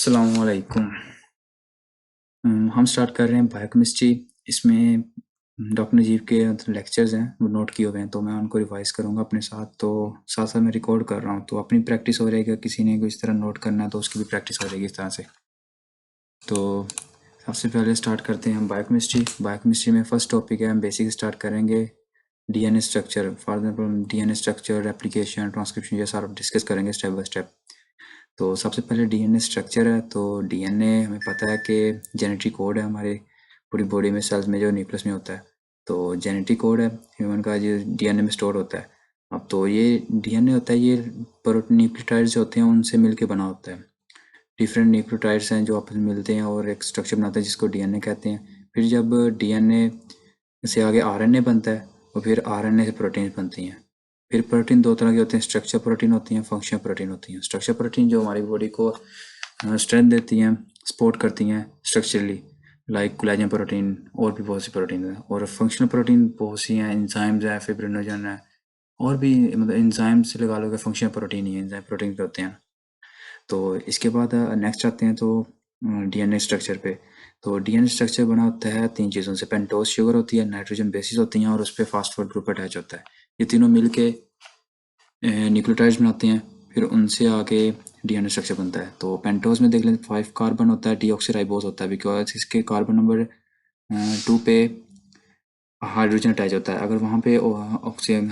अस्सलामुअलैकुम। हम स्टार्ट कर रहे हैं बायोकेमिस्ट्री। इसमें डॉक्टर नजीब के लेक्चर्स हैं, वो नोट किए हुए हैं, तो मैं उनको रिवाइज करूँगा अपने साथ। तो साथ साथ मैं रिकॉर्ड कर रहा हूँ, तो अपनी प्रैक्टिस हो रहेगी। किसी ने को इस तरह नोट करना है तो उसकी भी प्रैक्टिस हो रहेगी इस तरह से। तो सबसे पहले स्टार्ट करते हैं हम बायोकेमिस्ट्री। बायोकेमिस्ट्री में फर्स्ट टॉपिक है, हम बेसिक स्टार्ट करेंगे DNA structure. For example DNA structure, replication, transcription, ये सारा डिस्कस करेंगे स्टेप बाय स्टेप। तो सबसे पहले डीएनए स्ट्रक्चर है। तो डीएनए हमें पता है कि जेनेटिक कोड है हमारे पूरी बॉडी में, सेल्स में जो न्यूक्लियस में होता है। तो जेनेटिक कोड है ह्यूमन का, जो डीएनए में स्टोर होता है। अब तो ये डीएनए होता है, ये प्रोटीन न्यूक्लियोटाइड्स होते हैं उनसे मिलके बना होता है। डिफरेंट न्यूक्लियोटाइड्स हैं जो आपस में मिलते हैं और एक स्ट्रक्चर बनाते हैं जिसको डीएनए कहते हैं। फिर जब डीएनए से आगे आरएनए बनता है और फिर आरएनए से प्रोटीन बनती हैं। फिर प्रोटीन दो तरह के होते हैं, स्ट्रक्चर प्रोटीन होती हैं, फंक्शनल प्रोटीन होती हैं। स्ट्रक्चर प्रोटीन जो हमारी बॉडी को स्ट्रेंथ देती हैं, सपोर्ट करती हैं स्ट्रक्चरली, लाइक कोलेजन प्रोटीन और भी बहुत सी प्रोटीन है। और फंक्शनल प्रोटीन बहुत सी हैं, एंजाइम्स है, फिब्रिनोजन है, और भी मतलब एंजाइम से लगा लो कि फंक्शनल प्रोटीन ही है, एंजाइम प्रोटीन पे होते हैं। तो इसके बाद नेक्स्ट आते हैं तो डीएनए स्ट्रक्चर पे। तो डीएनए स्ट्रक्चर बना होता है तीन चीज़ों से। पेंटोज शुगर होती है, नाइट्रोजन बेसिस होती हैं, और उस पर फास्फोरेट ग्रुप अटैच होता है। ये तीनों मिलके न्यूक्लियोटाइड्स बनाते हैं, फिर उनसे आगे डीएनए स्ट्रक्चर बनता है। तो पेंटोज में देख लें 5 कार्बन होता है, डीऑक्सीराइबोज होता है, बिकॉज इसके कार्बन नंबर 2 पे हाइड्रोजन अटैच होता है। अगर वहाँ पे ऑक्सीजन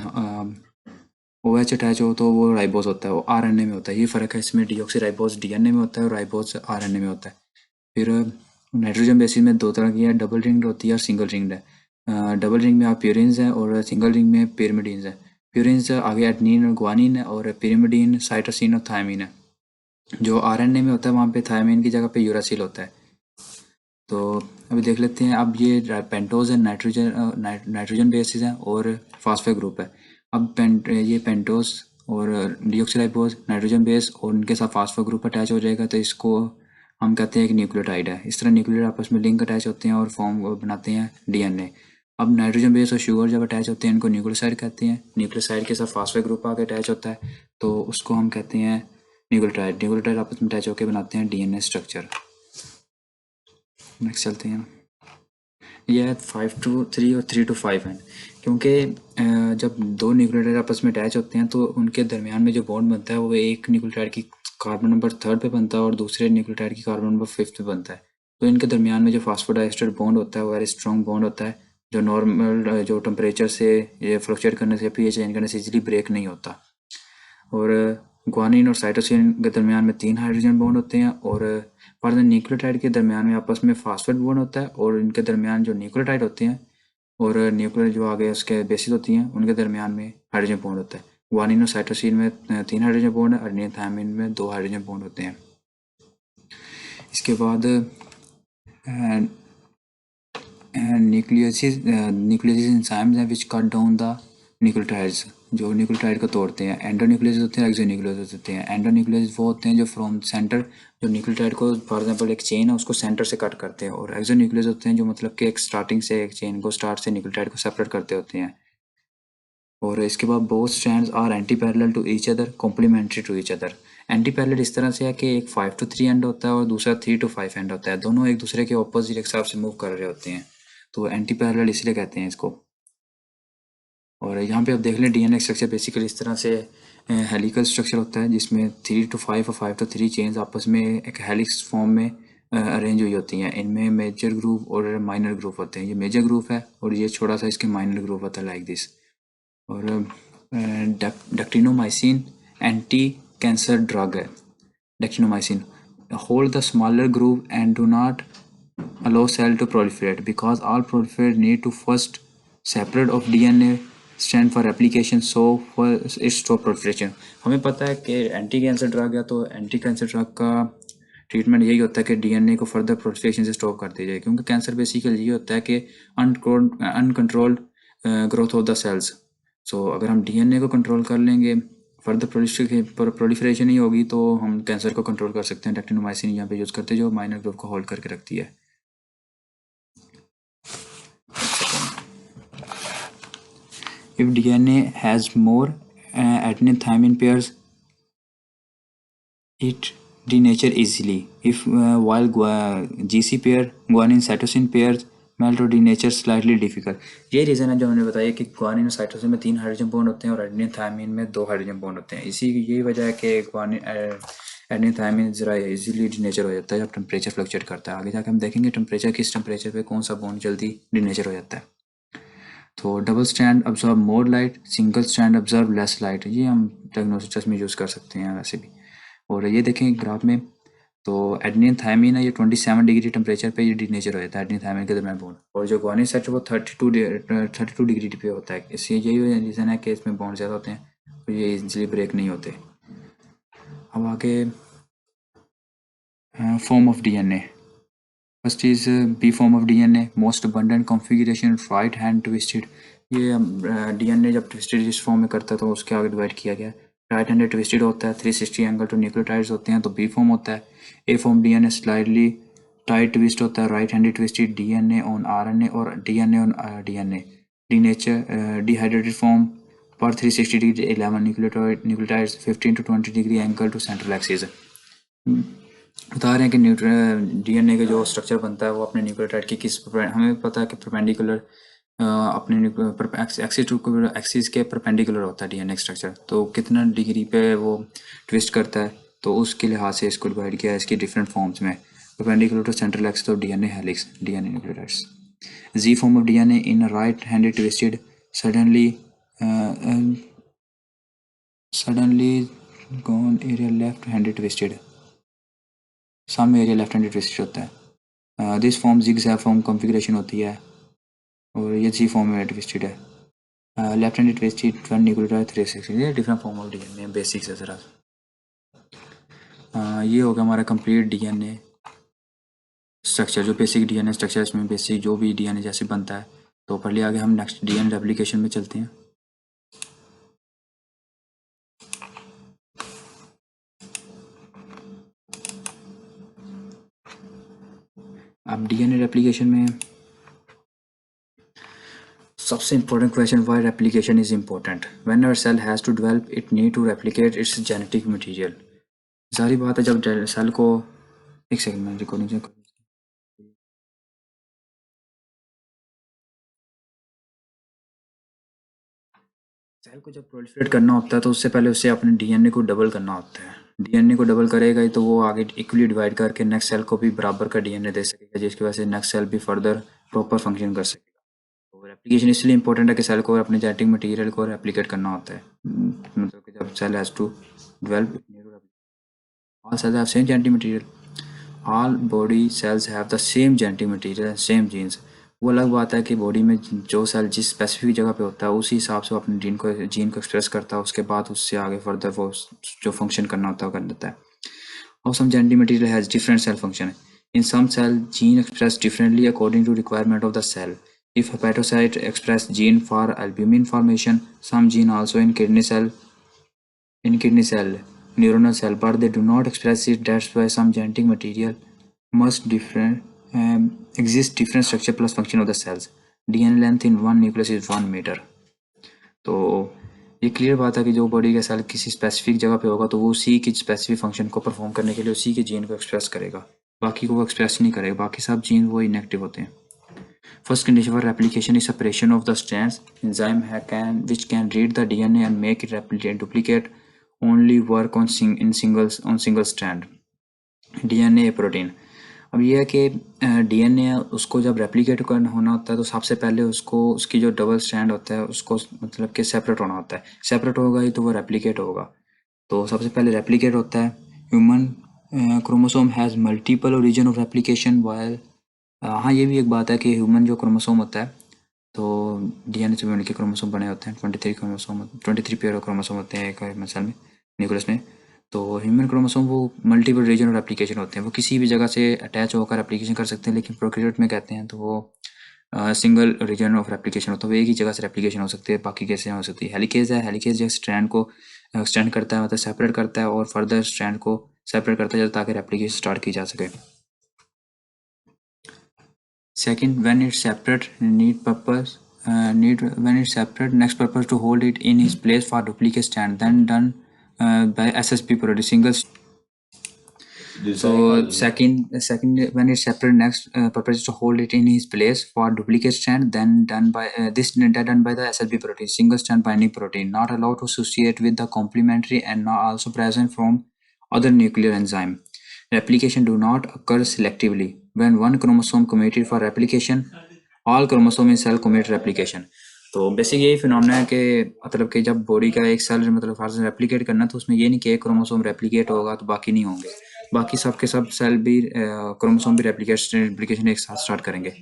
OH अटैच हो तो वो राइबोज होता है, वो आरएनए में होता है। ये फ़र्क है इसमें, डीऑक्सीराइबोज डीएनए में होता है और राइबोज आरएनए में होता है। फिर नाइट्रोजन बेसिस में दो तरह की है, डबल रिंग्ड होती है और सिंगल रिंग्ड है। डबल रिंग में आप प्यूरिन्स हैं और सिंगल रिंग में पिरिमिडीन्स हैं। प्यूरिन्स आगे एडनिन और ग्वानिन है, और पिरिमिडीन साइटोसिन और थायमिन है। जो आरएनए में होता है वहाँ पे थायमिन की जगह पे यूरासिल होता है। तो अभी देख लेते हैं। अब ये पेंटोज है, नाइट्रोजन बेसिस है और फास्फेट ग्रुप है। अब ये पेंटोज और डीऑक्सीराइबोज नाइट्रोजन बेस और उनके साथ फास्फेट ग्रुप अटैच हो जाएगा, तो इसको हम कहते हैं कि न्यूक्लियोटाइड है। इस तरह न्यूक्लियोटाइड आपस में लिंक अटैच होते हैं और फॉर्म बनाते हैं डीएनए। अब नाइट्रोजन बेस और शुगर जब अटैच होते हैं इनको न्यूक्लियोसाइड कहते हैं। न्यूक्लियोसाइड के साथ फास्फेट ग्रुप आके अटैच होता है, तो उसको हम कहते हैं न्यूक्लियोटाइड। न्यूक्लियोटाइड आपस में अटैच होकर बनाते हैं डीएनए स्ट्रक्चर। नेक्स्ट चलते हैं। यह 5 to 3 और 3 to 5 है, क्योंकि जब दो न्यूक्लियोटाइड आपस में अटैच होते हैं तो उनके दरमियान में जो बॉन्ड बनता है वो एक न्यूक्लियोटाइड की कार्बन नंबर 3 पे बनता है और दूसरे न्यूक्लियोटाइड की कार्बन नंबर 5 पे बनता है। तो इनके दरमियान में जो फास्फोडाइस्टर बॉन्ड होता है वो वेरी स्ट्रॉन्ग बॉन्ड होता है, जो नॉर्मल जो टेम्परेचर से ये फ्लक्चुएट करने से, पीएच चेंज करने से इजीली ब्रेक नहीं होता। और ग्वानिन और साइटोसिन के दरमियान में 3 हाइड्रोजन बॉन्ड होते हैं, और फॉर द न्यूक्लियोटाइड के दरमियान में आपस में फास्फेट बॉन्ड होता है, और इनके दरमियान जो न्यूक्लियोटाइड होते हैं और न्यूक्लियर जो आगे उसके बेसिस होती हैं उनके दरमियान में हाइड्रोजन बॉन्ड होता है। ग्वानिन और साइटोसिन में 3 हाइड्रोजन बॉन्ड है, और थायमिन में 2 हाइड्रोजन बॉन्ड होते हैं। इसके बाद न्यूक्लियोसिस एंजाइम्स हैं which cut down the nucleotides, जो न्यूक्लियोटाइड को तोड़ते हैं। एंडोन्यूक्लियोसिस होते हैं, एक्सोन्यूक्लियोसिस होते हैं। एंडोन्यूक्लियोसिस वो होते हैं जो फ्रॉम सेंटर, जो न्यूक्लियोटाइड को फॉर एग्जांपल एक चेन है उसको सेंटर से कट करते हैं। और एक्सोन्यूक्लियोसिस होते हैं जो मतलब कि एक स्टार्टिंग से एक चेन को स्टार्ट से न्यूक्लियोटाइड को सेपरेट करते होते हैं। और इसके बाद both strands are anti parallel to each other, complementary to each other. Anti parallel इस तरह से है कि एक 5 to 3 एंड होता है और दूसरा 3 to 5 एंड होता है। दोनों एक दूसरे के ऑपोजिट एक हिसाब से मूव कर रहे होते हैं, तो एंटी पैरेलल इसलिए कहते हैं इसको। और यहाँ पे आप देख लें डीएनए स्ट्रक्चर बेसिकली इस तरह से हेलिकल स्ट्रक्चर होता है, जिसमें 3 to 5 और 5 to 3 चेन्स आपस में एक हेलिक्स फॉर्म में अरेंज हुई होती हैं। इनमें मेजर ग्रुप और माइनर ग्रुप होते हैं। ये मेजर ग्रुप है और ये छोटा सा इसके माइनर ग्रुप होता है, लाइक दिस। और डक्टिनोमाइसिन एंटी कैंसर ड्रग है। Dactinomycin hold the smaller group and do not allow cell to proliferate because all proliferate need to first separate of DNA strand for replication, so for its stop proliferation। हमें पता है कि anti cancer drug है, तो anti cancer drug का treatment यही होता है कि डीएनए को फर्दर प्रोलिफरेशन से स्टॉप कर दी जाए, क्योंकि कैंसर बेसिकली ये होता है कि uncontrolled growth of the cells. So अगर हम डीएनए को कंट्रोल कर लेंगे, फर्दर प्रोलिफरेशन नहीं होगी, तो हम कैंसर को कंट्रोल कर सकते हैं। डक्टिनोमाइसिन यहाँ पे यूज़ करते हैं जो माइनर ग्रुप को होल्ड करके रखती है। If DNA has more adenine thymine pairs, it denature easily if while GC pair guanine cytosine pairs melt or denature slightly difficult। ये रीज़न है जो हमने बताया कि guanine और cytosine में 3 हाइड्रोजन बॉन्ड होते हैं और adenine thiamine में 2 हाइड्रोजन बॉन्ड होते हैं। इसी यही वजह है कि adenine thiamine ज़रा इजीली डिनेचर हो जाता है जब टेम्परेचर फ्लक्चुएट करता है। आगे जाकर हम देखेंगे टेम्परेचर किस टेम्परेचर पे कौन सा बॉन्ड जल्दी डिनेचर हो जाता है। तो डबल स्ट्रैंड अब्जॉर्ब मोर light, single strand absorb less light, ये हम डायग्नोस्टिक टेस्ट में यूज़ कर सकते हैं वैसे भी। और ये देखें ग्राफ में, तो एडेनिन थायमिन है ये 27 डिग्री टेम्परेचर पे ये डिनेचर हो जाता है एडेनिन थायमिन के दरमियान बॉन्ड, और जो गुआनिन सेट है वो 32 डिग्री पे होता है। इससे यही रीज़न है कि इसमें बॉन्ड ज़्यादा होते हैं तो ये इजीली ब्रेक नहीं होते। अब आगे form of DNA. First is B form of DNA, most abundant configuration right hand twisted. ये डीएनए जब ट्विस्टेड इस फॉर्म में करता है तो उसके आगे डिवाइड किया गया। राइट हैंड ट्विस्टेड होता है, 360 एंगल टू न्यूक्लियोटाइड्स होते हैं तो बी फॉर्म होता है। A form DNA slightly tight twist होता है, right hand twisted DNA on RNA और DNA on DNA. Denature dehydrated form पर 360 degree 11 nucleotides 15 to 20 degree angle to central axis. बता रहे हैं कि डीएनए का जो स्ट्रक्चर बनता है वो अपने न्यूक्लियोटाइड की हमें पता है कि परपेंडिकुलर अपने एक्सिस के परपेंडिकुलर होता है डीएनए स्ट्रक्चर, तो कितना डिग्री पे वो ट्विस्ट करता है तो उसके लिहाज से इसको डिवाइड किया है इसकी डिफरेंट फॉर्म्स में। Perpendicular to central axis of DNA helix DNA nucleotides. Z form of DNA in right handed twisted suddenly gone area left handed twisted, some area left handed twisted होता है। This form zigzag form configuration होती है और ये Z form में twisted है। Left handed twisted 1 nucleotide 360, ये different form of DNA basics है ज़रा। ये होगा हमारा कंप्लीट डीएनए स्ट्रक्चर, जो बेसिक डीएनए स्ट्रक्चर इसमें बेसिक जो भी डीएनए जैसे बनता है। तो पहले आगे हम नेक्स्ट डीएनए रेप्लिकेशन में चलते हैं। अब डीएनए रेप्लिकेशन में सबसे important question, why replication is important. When our cell has to develop it need to replicate its genetic material. सारी बात है जब सेल को, एक सेकंड में रिकॉर्डिंग चेक। सेल को जब प्रोलिफरेट करना होता है तो उससे पहले उससे अपने डीएनए को डबल करना होता है। डीएनए को डबल करेगा ही तो वो आगे इक्वली डिवाइड करके नेक्स्ट सेल को भी बराबर का डीएनए दे सकेगा, जिसकी वजह से नेक्स्ट सेल भी फर्दर प्रॉपर फंक्शन कर सकेगा। तो रेप्लिकेशन इसलिए इंपॉर्टेंट है कि सेल को अपने जेनेटिक मटेरियल को रेप्लिकेट करना होता है। मतलब कि जब cell has to develop, all cells have same genetic material, all body cells have the same genetic material and same genes. वो अलग बात है कि बॉडी में जो सेल जिस स्पेसिफिक जगह पे होता है उसी हिसाब से वो अपने जीन को एक्सप्रेस करता है, उसके बाद उससे आगे फर्दर वो जो फंक्शन करना होता है वो कर देता है। और some genetic material has different cell function. In some cell gene express differently according to requirement of the cell. If hepatocyte express gene for albumin formation, some gene also in kidney cell, neuronal cell, but they do not express it. That's why some genetic material must exist different structure plus function of the cells. DNA length in one nucleus is 1 meter. तो ये clear बात है कि जो body का cell किसी specific जगह पे होगा तो वो उसी की स्पेसिफिक फंक्शन को परफॉर्म करने के लिए उसी के जीन को एक्सप्रेस करेगा, बाकी को वो एक्सप्रेस नहीं करेगा, बाकी सब जीन वो इनएक्टिव होते हैं। First condition for replication is separation of the strands. Enzyme which can read the DNA and make it duplicate only work on single strand. DNA protein. अब यह है कि डीएनए उसको जब रेप्लिकेट करना होना होता है तो सबसे पहले उसको उसकी जो डबल स्ट्रैंड होता है उसको मतलब कि सेपरेट होना होता है। सेपरेट होगा ही तो वो रेप्लिकेट होगा। तो सबसे पहले रेप्लिकेट होता है। Human chromosome has multiple origin of replication while. हाँ, ये भी एक बात है कि ह्यूमन जो क्रोमोसोम होता है तो डीएनए से मिलकर क्रोमोसोम बने होते हैं। 23 पेयर ऑफ क्रोमोसोम होते हैं एक ह्यूमन सेल में, न्यूक्लियस में। तो ह्यूमन क्रोमोसोम वो मल्टीपल रीजन ऑफ एप्लीकेशन होते हैं, वो किसी भी जगह से अटैच होकर एप्लीकेशन कर सकते हैं, लेकिन प्रोकैरियोट में कहते हैं तो वो सिंगल रीजन ऑफ रेप्लिकेशन होता है, वो एक ही जगह से रेप्लिकेशन हो सकती है, बाकी कैसे हो सकती है। हेलिकेज है, हेलिकेज जो स्ट्रैंड को एक्सटेंड करता है, मतलब सेपरेट करता है और फर्दर स्ट्रैंड को सेपरेट करता है ताकि रेप्लिकेशन स्टार्ट की जा सके। Second, when it's separate, next purpose to hold it in its place for duplicate stand, then done by SSP product single. So second when it's separate, next purpose is to hold it in his place. For duplicate strand, then done by done by the SLP protein, single strand binding protein, not allowed to associate with the complementary and not also present from other nuclear enzyme. Replication do not occur selectively. When one chromosome committed for replication, all chromosome in cell commit replication. तो basic यही phenomena है कि मतलब कि जब body का एक cell मतलब फर्ज रेप्लिकेट करना तो उसमें ये नहीं कि एक क्रोमोसोम रेप्लिकेट होगा तो बाकी नहीं होंगे, बाकी सबके सब सेल भी क्रोमोसोम भी रेप्लिकेशन एक साथ स्टार्ट करेंगे।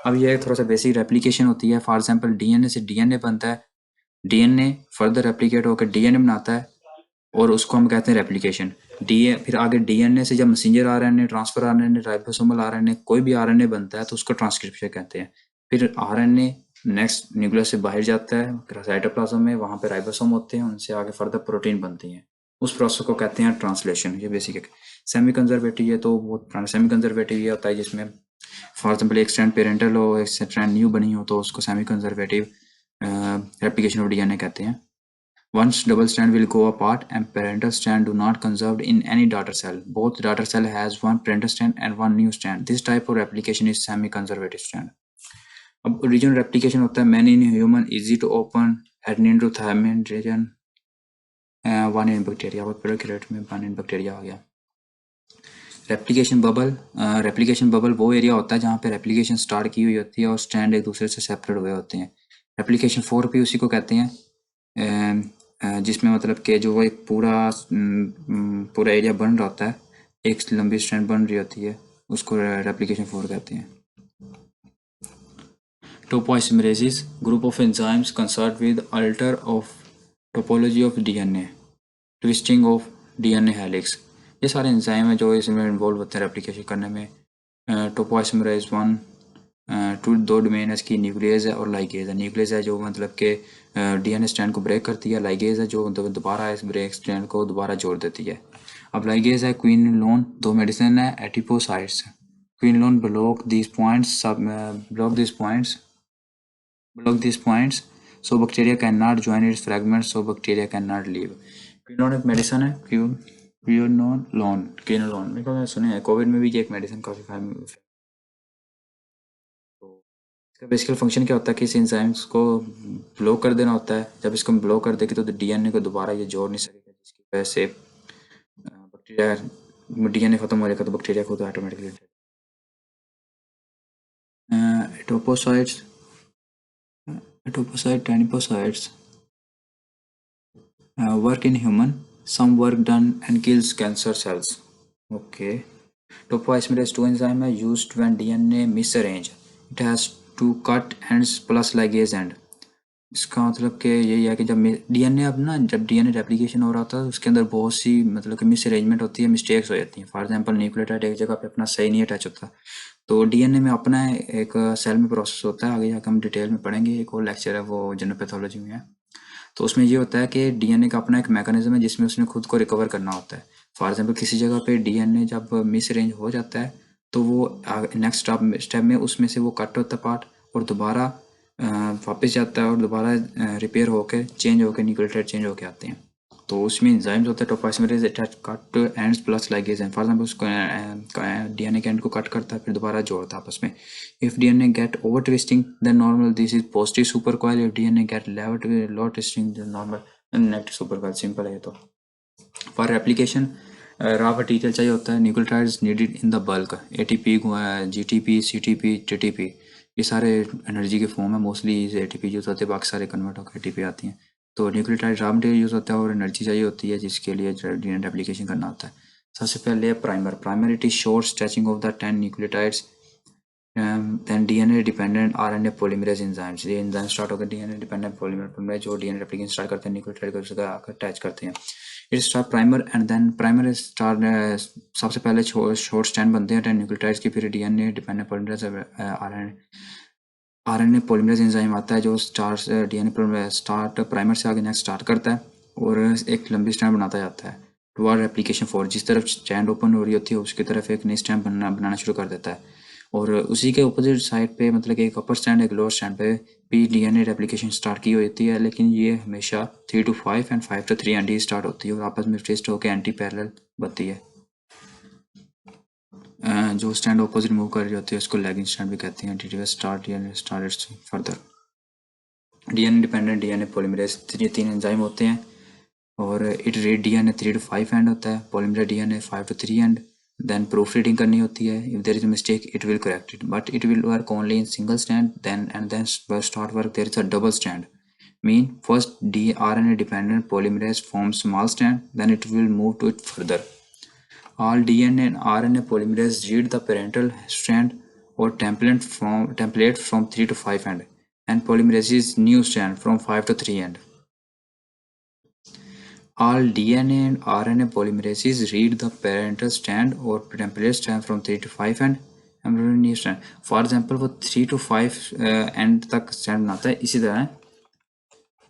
अब ये थोड़ा सा बेसिक रेप्लिकेशन होती है। फॉर एग्जांपल डीएनए से डीएनए बनता है, डीएनए फर्दर रेप्लिकेट होकर डीएनए बनाता है और उसको हम कहते हैं रेप्लिकेशन। फिर आगे डीएनए से जब messenger RNA, transfer RNA, ribosomal RNA कोई भी आरएनए बनता है तो उसको ट्रांसक्रिप्शन कहते हैं। फिर आरएनए नेक्स्ट न्यूक्लियस से बाहर जाता है साइटोप्लाज्म में, वहाँ पे राइबोसोम होते हैं, उनसे आगे फर्दर प्रोटीन बनती हैं, उस प्रोसेस को कहते हैं ट्रांसलेशन। ये बेसिक है। सेमी कंजर्वेटिव है तो बहुत पुराना सेमी कंजर्वेटिव ये होता है जिसमें फॉर एग्जाम्पल एक स्ट्रैंड पेरेंटल हो, एक स्ट्रैंड न्यू बनी हो तो उसको semi conservative replication of DNA कहते हैं। Once double strand will go apart and parental strand do not conserved in any daughter cell. Both daughter cell has one parental strand and one new strand. This type of replication is semi-conservative strand. अब original replication होता है many in human, easy to open, adenine to thymine region, one in bacteria. बहुत prokaryote में one in bacteria आ गया। Replication bubble वो area होता है जहाँ पे रेप्लिकेशन स्टार्ट की हुई होती है और स्ट्रैंड एक दूसरे से सेपरेट हुए होते हैं। रेप्लिकेशन 4 भी उसी को कहते हैं जिसमें मतलब कि जो वो एक पूरा एरिया बन रहा होता है, एक लंबी स्ट्रैंड बन रही होती है, उसको रेप्लिकेशन 4 कहते हैं। Topoisomerases group of enzymes concern with alter of topology of DNA, twisting of DNA helix. ये सारे एंजाइम हैं जो इसमें इन्वॉल्व होते हैं रेप्लिकेशन करने में। टोपोइसमरेज 1 दो डोमेन है इसकी, न्यूक्लियस है और लाइगेज है। न्यूक्लियस है जो मतलब के डीएनए स्ट्रैंड को ब्रेक करती है, लाइगेज है जो दोबारा इस ब्रेक स्ट्रैंड को दोबारा जोड़ देती है। अब लाइगेज है क्विनोलोन, दो मेडिसिन है adipocytes. Quinolone block this points so bacteria cannot join its fragments, so bacteria cannot leave. Quinolone एक मेडिसिन है, क्विनोलोन मेरे को सुने हैं कोविड में भी ये एक मेडिसिन काफ़ी इसका बेसिकल फंक्शन क्या होता है कि इस एंजाइम्स को ब्लॉक कर देना होता है। जब इसको ब्लॉक कर देगी तो डीएनए को दोबारा ये जोड़ नहीं सकेगा, जिसकी वजह से बैक्टीरिया डीएनए खत्म हो जाएगा तो बैक्टीरिया खुद automatically adipocyte adipocytes work in human, some work done and kills cancer cells. Okay. Topoisomerase 2 enzyme is used when DNA misarrange. It has to cut ends plus ligase end. इसका मतलब कि यही है कि जब डीएनए जब DNA replication हो रहा होता है उसके अंदर बहुत सी मतलब कि मिस अरेंजमेंट होती है, मिस्टेक्स हो जाती हैं। फॉर एग्जांपल न्यूक्लियोटाइड एक जगह पे अपना सही नहीं अटैच होता, तो डीएनए में अपना एक सेल में प्रोसेस होता है, आगे जाकर हम डिटेल में पढ़ेंगे, एक और लेक्चर है वो जनरल पैथोलॉजी में है। तो उसमें ये होता है कि डीएनए का अपना एक मैकेनिज्म है जिसमें उसने खुद को रिकवर करना होता है। फॉर एग्जांपल किसी जगह पे डीएनए जब मिस अरेंज हो जाता है तो वो नेक्स्ट स्टेप में उसमें से वो कट होता है पार्ट और दोबारा वापस जाता है और दोबारा रिपेयर होकर चेंज होकर न्यूक्लियोटाइड चेंज होकर आते हैं। तो उसमें एंजाइम्स होते हैं topoisomerase attach cut ends plus ligase end. For example उसको डीएनए के एंड को कट करता है फिर दोबारा जोड़ता है आपस में। If DNA get over twisting then normal, this is positive supercoil. If DNA get low twisting then normal negative supercoil. Simple है। तो फॉर रेप्लिकेशन रॉ मटेरियल चाहिए होता है, nucleotides needed in the bulk, ATP, GTP, CTP, TTP, ये सारे energy के form है। Mostly ATP use होते हैं, बाकी सारे कन्वर्ट होकर एटीपी आती हैं। तो न्यूक्लियोटाइड रॉ मटेरियल यूज़ होता है और एनर्जी चाहिए होती है जिसके लिए डीएनए रेप्लिकेशन करना होता है। सबसे पहले primer it is short stretching of the 10 nucleotides then DNA dependent RNA polymerase enzymes। ये एंजाइम स्टार्ट होकर DNA डिपेंडेंट पॉलीमरेज जो डीएनए रेप्लिकेशन स्टार्ट करते हैं न्यूक्लियोटाइड को उसका आकर अटैच करते हैं। It start primer and then primer start सबसे पहले शॉर्ट स्ट्रैंड बनते हैं 10 न्यूक्लियोटाइड्स की, फिर DNA dependent polymerase RNA polymerase enzyme आता है जो स्टार्ट डीएनए स्टार्ट प्राइमर से आगे नेक्स्ट स्टार्ट करता है और एक लंबी स्ट्रैंड बनाता जाता है टुवर्ड रेप्लिकेशन 4। जिस तरफ स्ट्रैंड ओपन हो रही होती है उसकी तरफ एक नई स्ट्रैंड बनाना शुरू कर देता है और उसी के अपोजिट साइड पे मतलब कि एक अपर स्टैंड एक लोअर स्टैंड पे भी डीएनए रेप्लिकेशन स्टार्ट की होती है, लेकिन ये हमेशा 3 to 5 and 5 to 3 anti start होती है और आपस में ट्विस्ट होकर एंटी पैरेलल बनती है। जो स्टैंड ऑपोजिट मूव कर रही होती है उसको लैगिंग स्टैंड भी कहते हैं। DTPs start DNA start further. DNA dependent DNA polymerase, ये 3 एंजाइम होते हैं और it read DNA 3 to 5 end होता है, polymerase DNA 5 to 3 end. Then proofreading करनी होती है। If there is a mistake it will correct it, but it will work only in single strand. Then start work there is a double strand. Mean first DNA dependent polymerase forms small strand, then it will move to it further. All DNA and RNA polymerase read the parental strand or template from 3 to 5 end, and polymerase's new strand from 5 to 3 end. All DNA and RNA polymerases read the parental strand or template strand from 3 to 5 end, and new strand. For example, वो 3 to 5 end तक strand बनाता है। इसी तरह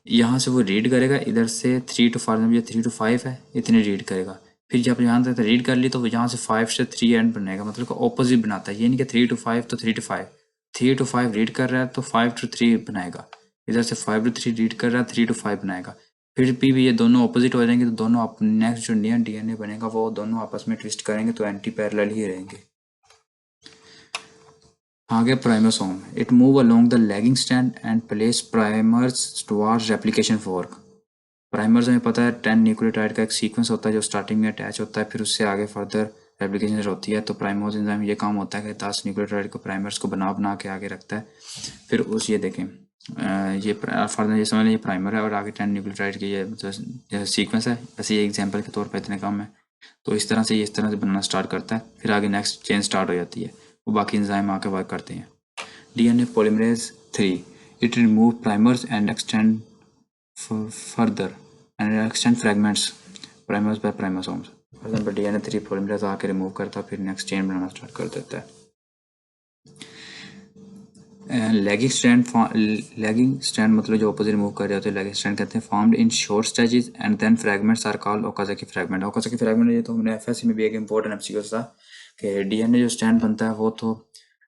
यहाँ से वो read करेगा, इधर से 3 to 5 ये 3 to 5 है, इतनी रीड करेगा। फिर जब यहाँ तक रीड कर ली तो यहाँ से 5 से 3 एंड बनेगा, मतलब ऑपोजिट बनाता है। ये नहीं कि 3 to 5 तो 3 to 5, 3 to 5 रीड कर रहा है तो 5 to 3 बनाएगा। इधर से 5 to 3 रीड कर रहा है 3 to 5 बनाएगा। फिर भी ये दोनों ऑपोजिट हो जाएंगे तो दोनों नेक्स्ट जो डीएनए बनेगा वो दोनों आपस में ट्विस्ट करेंगे तो एंटी पैरेलल ही रहेंगे। आगे primosome, it move along the lagging strand and place primers towards replication fork. Primers हमें पता है 10 न्यूक्लियोटाइड का एक सीक्वेंस होता है जो स्टार्टिंग में अटैच होता है, फिर उससे आगे फर्दर रेप्लिकेशन होती है। तो प्राइमर्स एंजाइम ये काम होता है कि 10 न्यूक्लियोटाइड को प्राइमर्स को बना के आगे रखता है। फिर उस ये देखें ये फर्दर ये समझ लें ये प्राइमर है और आगे 10 न्यूक्लियोटाइड की ये जैसे सीक्वेंस है, ऐसे ये एग्जाम्पल के तौर पर इतने कम है। तो इस तरह से बनना स्टार्ट करता है, फिर आगे नेक्स्ट चेन स्टार्ट हो जाती है, वो बाकी एंजाइम आके वर्क करते हैं। DNA polymerase 3, it remove primers and extend further and extend fragments primers by chromosomes. For example, DNA 3 polymerase आके रिमूव करता है, फिर नेक्स्ट चेन बनाना स्टार्ट कर देता है। लैगिंग स्ट्रैंड मतलब जो ऑपोजिट मूव कर रहे होते हैं लैगिंग स्ट्रैंड कहते हैं। Formed in short stages and then fragments are called Okazaki fragment. Okazaki fragment ये तो हमने एफएससी में भी एक इंपॉर्टेंट एमसीक्यू था कि डीएनए जो स्ट्रैंड बनता है वो तो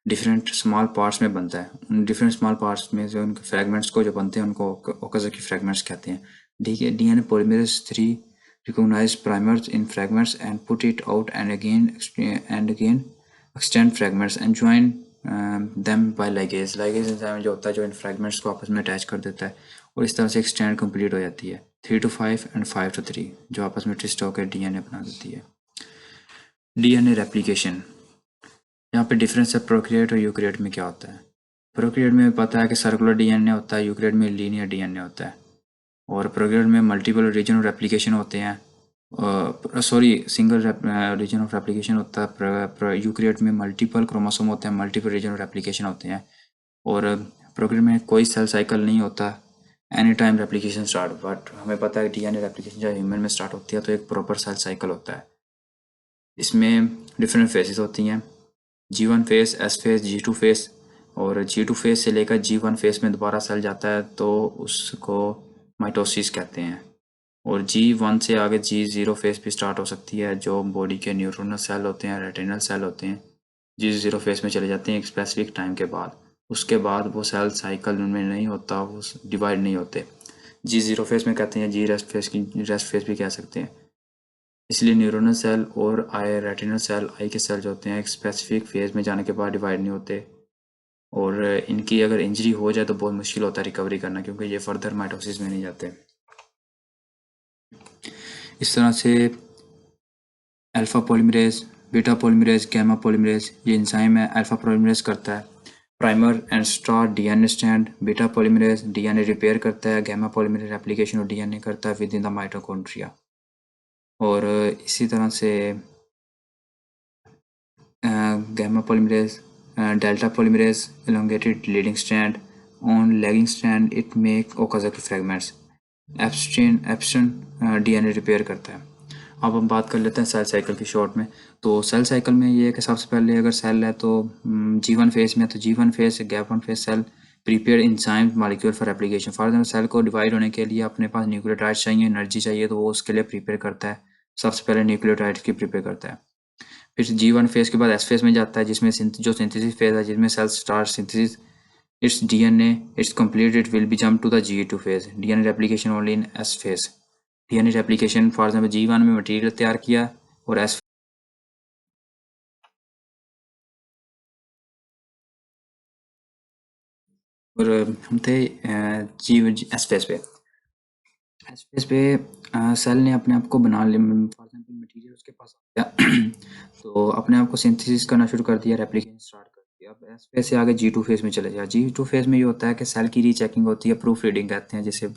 डिफरेंट स्मॉल पार्ट्स में बनता है। उन डिफरेंट स्मॉल पार्ट्स में जो उनके फ्रैगमेंट्स को जो बनते हैं उनको ओकाज़की फ्रैगमेंट्स कहते हैं। DNA polymerase 3 recognize primers in fragments and put it out and again extend fragments and join them by ligase। ligase enzyme जो होता है जो इन फ्रैगमेंट्स को आपस में अटैच कर देता है और इस तरह से एक स्ट्रैंड कंप्लीट हो जाती है 3 to 5 and 5 to 3 जो आपस में ट्विस्ट होकर डीएनए बना देती है। डीएनए रेप्लिकेशन, यहाँ पे डिफरेंस है प्रोकैरियोट और यूकैरियोट में क्या होता है। प्रोकैरियोट में पता है कि सर्कुलर डीएनए होता है, यूकैरियोट में लीनियर डीएनए होता है और प्रोकैरियोट में मल्टीपल रीजन ऑफ रेप्लिकेशन होते हैं। सिंगल रीजन ऑफ रेप्लिकेशन होता है। यूकैरियोट में मल्टीपल क्रोमोसोम होते हैं, मल्टीपल रीजन ऑफ रेप्लिकेशन होते हैं और प्रोकैरियोट में कोई सेल साइकिल नहीं होता, any time replication start. But हमें पता है डीएनए रेप्लिकेशन जब ह्यूमन में स्टार्ट होती है तो एक प्रॉपर सेल साइकिल होता है। इसमें डिफरेंट फेजेस होती हैं, G1 face, S face, G2 face और G2 फेस से लेकर G1 फेस में दोबारा सेल जाता है तो उसको माइटोसिस कहते हैं। और G1 से आगे G0 फेस भी स्टार्ट हो सकती है जो बॉडी के न्यूरोनल सेल होते हैं, रेटिनल सेल होते हैं, G0 फेस में चले जाते हैं एक स्पेसिफिक टाइम के बाद। उसके बाद वो सेल साइकिल उनमें नहीं होता, वो डिवाइड नहीं होते। G0 फेस में कहते हैं, G रेस्ट फेस भी कह सकते हैं। इसलिए न्यूरोनल सेल और रेटिनल सेल आई के सेल जो होते हैं एक स्पेसिफिक फेज में जाने के बाद डिवाइड नहीं होते और इनकी अगर इंजरी हो जाए तो बहुत मुश्किल होता है रिकवरी करना क्योंकि ये फर्दर माइटोसिस में नहीं जाते। इस तरह से alpha polymerase, beta polymerase, gamma polymerase ये एंजाइम है। अल्फा पॉलीमरेज करता है primer and start DNA stand, beta polymerase DNA repair करता है, गामा पॉलीमरेज एप्लीकेशन और डीएनए करता है विद इन द माइटोकॉन्ड्रिया। और इसी तरह से gamma polymerase, delta polymerase elongated leading strand, on lagging strand it make Okazaki fragments। एप्शन डीएनए रिपेयर करता है। अब हम बात कर लेते हैं सेल साइकिल की शॉर्ट में। तो सेल साइकिल में ये है कि सबसे पहले अगर सेल है तो G1 फेस में, तो G1 phase gap 1 phase cell prepare enzyme molecule for application. For example cell को डिवाइड होने के लिए अपने पास न्यूक्लियोटाइड चाहिए, एनर्जी चाहिए, तो वो उसके लिए प्रिपेयर करता है। सबसे पहले न्यूक्लियोटाइड की प्रिपेयर करता है। फिर G1 फेज के बाद S फेज में जाता है जिसमें जो सिंथेसिस फेज है जिसमें cell start synthesis it's DNA it's complete it will be jump to the G2 phase. DNA replication only in S phase. DNA replication for example G1 में मटेरियल तैयार किया और S और हम थे एस फेज पे। एस फेज पे cell ने अपने आप को बना लिया, फॉर एग्जाम्पल मटीरियल उसके पास आ गया तो अपने आप को सिंथेसिस करना शुरू कर दिया, रेप्लिकेशन स्टार्ट कर दिया। अब एस फेज से आगे G2 फेज में चले गया। G2 फेज में ये होता है कि सेल की रीचेकिंग होती है, प्रूफ रीडिंग कहते हैं जिसे।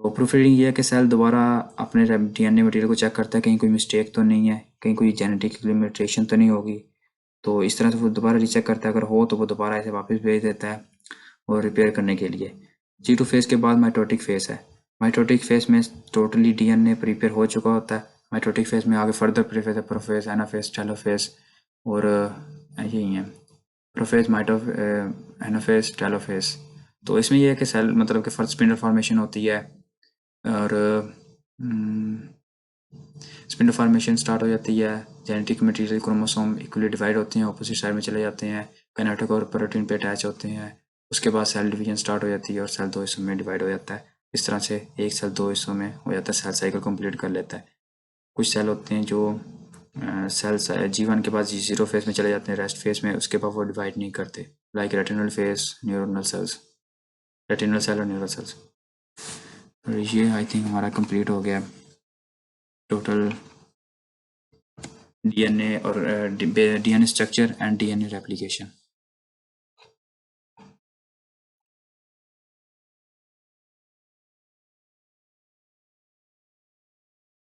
तो प्रूफ रीडिंग ये है कि सेल दोबारा अपने डीएनए मटेरियल को चेक करता है, कहीं कोई मिस्टेक तो नहीं है, कहीं कोई जेनेटिक लिमिटेशन तो नहीं होगी। तो इस तरह से वो दोबारा रीचेक करता है, अगर हो तो वो दोबारा ऐसे वापस भेज देता है और रिपेयर करने के लिए। G2 फेज के बाद माइटोटिक फेज है। माइटोटिक फेज में टोटली डीएनए प्रिपेयर हो चुका होता है। माइटोटिक फेज में आगे फर्दर प्रीफेज है, प्रोफेज, एनाफेज, टेलोफेज और यही है, प्रोफेज, माइटो, एनाफेज, टेलोफेज। तो इसमें यह है कि सेल मतलब कि फर्स्ट स्पिंडल फॉर्मेशन होती है और स्पिंडल फॉर्मेशन स्टार्ट हो जाती है। Genetic material chromosome equally divide होते हैं, ऑपोजिट साइड में चले जाते हैं, काइनेटिक और प्रोटीन पे अटैच होते हैं। उसके बाद सेल डिवीजन स्टार्ट हो जाती है और सेल दो हिस्सों में डिवाइड हो जाता है। इस तरह से एक सेल दो हिस्सों में हो जाता है, सेल साइकिल कंप्लीट कर लेता है। कुछ सेल होते हैं जो सेल G1 के बाद G0 फेज में चले जाते हैं, रेस्ट फेज में, उसके बाद वो डिवाइड नहीं करते, like retinal phase, neuronal cells, retinal cell और न्यूरल सेल्स। और ये आई थिंक हमारा कंप्लीट हो गया टोटल डीएनए और DNA structure and DNA replication.